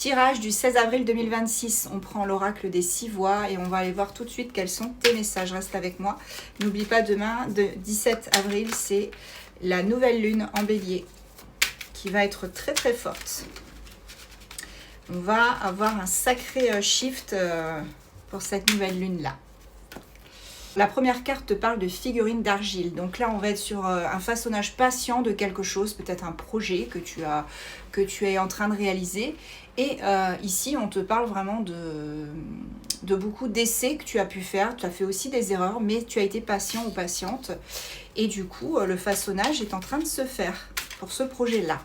Tirage du 16 avril 2026, on prend l'oracle des 6 voix et on va aller voir tout de suite quels sont tes messages. Reste avec moi. N'oublie pas, demain, de 17 avril, c'est la nouvelle lune en bélier qui va être très très forte. On va avoir un sacré shift pour cette nouvelle lune-là. La première carte te parle de figurines d'argile. Donc là, on va être sur un façonnage patient de quelque chose, peut-être un projet que tu es en train de réaliser. Et ici, on te parle vraiment de beaucoup d'essais que tu as pu faire. Tu as fait aussi des erreurs, mais tu as été patient ou patiente. Et du coup, le façonnage est en train de se faire pour ce projet-là.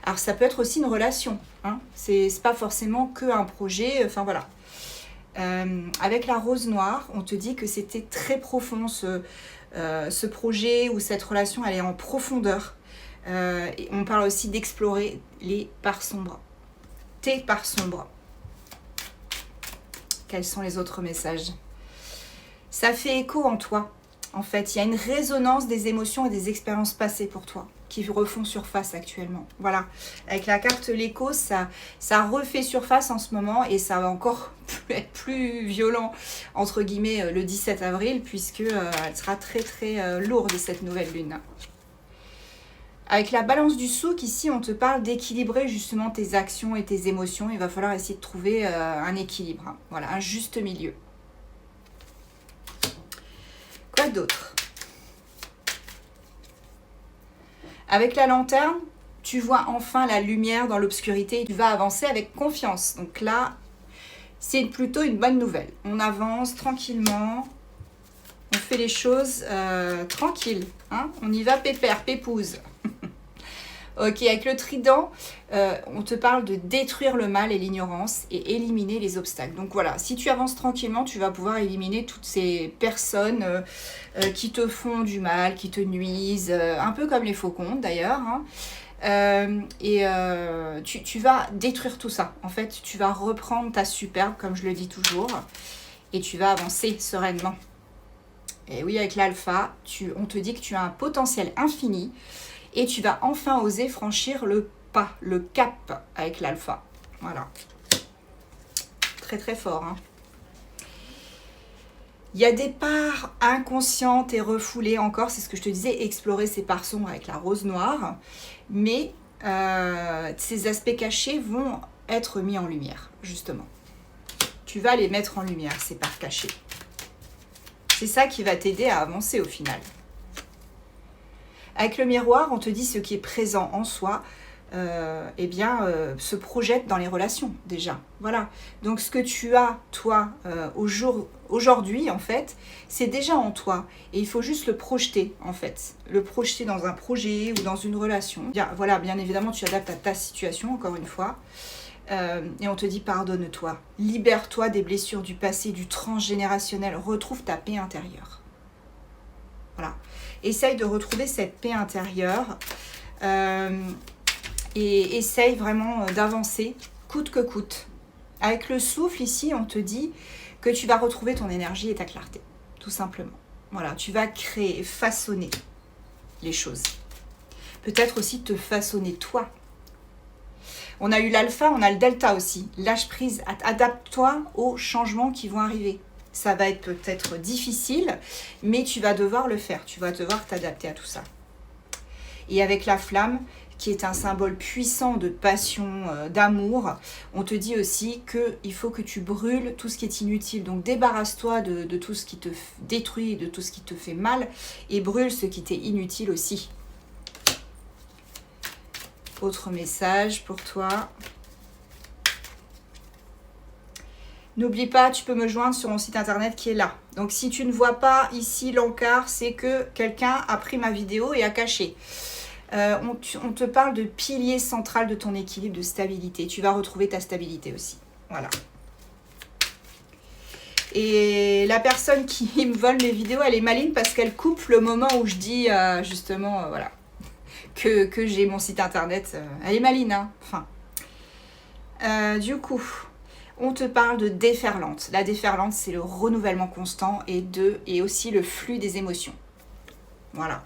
Alors, ça peut être aussi une relation. Hein. C'est pas forcément qu'un projet. Enfin, voilà. Avec la rose noire, on te dit que c'était très profond ce projet ou cette relation, elle est en profondeur. Et on parle aussi d'explorer les parts sombres. Tes parts sombres. Quels sont les autres messages? Ça fait écho en toi. En fait, il y a une résonance des émotions et des expériences passées pour toi qui refont surface actuellement. Voilà. Avec la carte l'écho, ça refait surface en ce moment et ça va encore être plus violent, entre guillemets, le 17 avril, puisque elle sera très très lourde, cette nouvelle lune. Avec la balance du souk, ici, on te parle d'équilibrer justement tes actions et tes émotions. Il va falloir essayer de trouver un équilibre. Hein. Voilà, un juste milieu. Quoi d'autre? Avec la lanterne, tu vois enfin la lumière dans l'obscurité et tu vas avancer avec confiance. Donc là, c'est plutôt une bonne nouvelle. On avance tranquillement, on fait les choses tranquilles. Hein, on y va pépère, pépouze. Ok, avec le trident, on te parle de détruire le mal et l'ignorance et éliminer les obstacles. Donc voilà, si tu avances tranquillement, tu vas pouvoir éliminer toutes ces personnes qui te font du mal, qui te nuisent, un peu comme les faucons d'ailleurs. Hein. Tu vas détruire tout ça. En fait, tu vas reprendre ta superbe, comme je le dis toujours, et tu vas avancer sereinement. Et oui, avec l'alpha, on te dit que tu as un potentiel infini. Et tu vas enfin oser franchir le pas, le cap avec l'alpha. Voilà. Très très fort. Hein. Il y a des parts inconscientes et refoulées encore. C'est ce que je te disais, explorer ces parts sombres avec la rose noire. Mais ces aspects cachés vont être mis en lumière, justement. Tu vas les mettre en lumière, ces parts cachées. C'est ça qui va t'aider à avancer au final. Avec le miroir, on te dit ce qui est présent en soi, se projette dans les relations déjà. Voilà. Donc ce que tu as, toi, aujourd'hui, en fait, c'est déjà en toi. Et il faut juste le projeter, en fait. Le projeter dans un projet ou dans une relation. Bien, voilà, bien évidemment, tu adaptes à ta situation, encore une fois. Et on te dit pardonne-toi. Libère-toi des blessures du passé, du transgénérationnel. Retrouve ta paix intérieure. Voilà. Essaye de retrouver cette paix intérieure et essaye vraiment d'avancer coûte que coûte. Avec le souffle ici, on te dit que tu vas retrouver ton énergie et ta clarté, tout simplement. Voilà, tu vas créer, façonner les choses. Peut-être aussi te façonner toi. On a eu l'alpha, on a le delta aussi. Lâche prise, adapte-toi aux changements qui vont arriver. Ça va être peut-être difficile, mais tu vas devoir le faire. Tu vas devoir t'adapter à tout ça. Et avec la flamme, qui est un symbole puissant de passion, d'amour, on te dit aussi qu'il faut que tu brûles tout ce qui est inutile. Donc débarrasse-toi de tout ce qui te détruit, de tout ce qui te fait mal, et brûle ce qui t'est inutile aussi. Autre message pour toi. N'oublie pas, tu peux me joindre sur mon site internet qui est là. Donc si tu ne vois pas ici l'encart, c'est que quelqu'un a pris ma vidéo et a caché. On te parle de pilier central de ton équilibre, de stabilité. Tu vas retrouver ta stabilité aussi. Voilà. Et la personne qui me vole mes vidéos, elle est maligne parce qu'elle coupe le moment où je dis justement, voilà, que j'ai mon site internet. Elle est maligne, hein. Enfin. Du coup... On te parle de déferlante. La déferlante, c'est le renouvellement constant et aussi le flux des émotions. Voilà.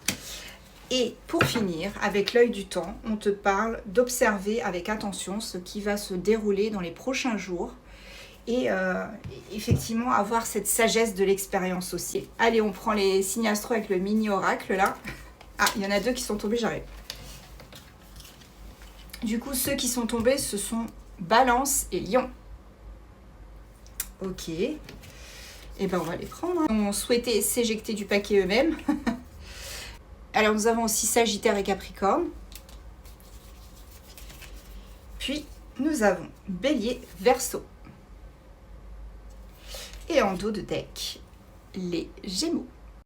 Et pour finir, avec l'œil du temps, on te parle d'observer avec attention ce qui va se dérouler dans les prochains jours et effectivement avoir cette sagesse de l'expérience aussi. Allez, on prend les signes astro avec le mini oracle là. Ah, il y en a 2 qui sont tombés, j'arrive. Du coup, ceux qui sont tombés, ce sont Balance et Lion. Ok. Et ben on va les prendre. On souhaitait s'éjecter du paquet eux-mêmes. Alors nous avons aussi Sagittaire et Capricorne. Puis nous avons Bélier, Verseau. Et en dos de deck, les Gémeaux.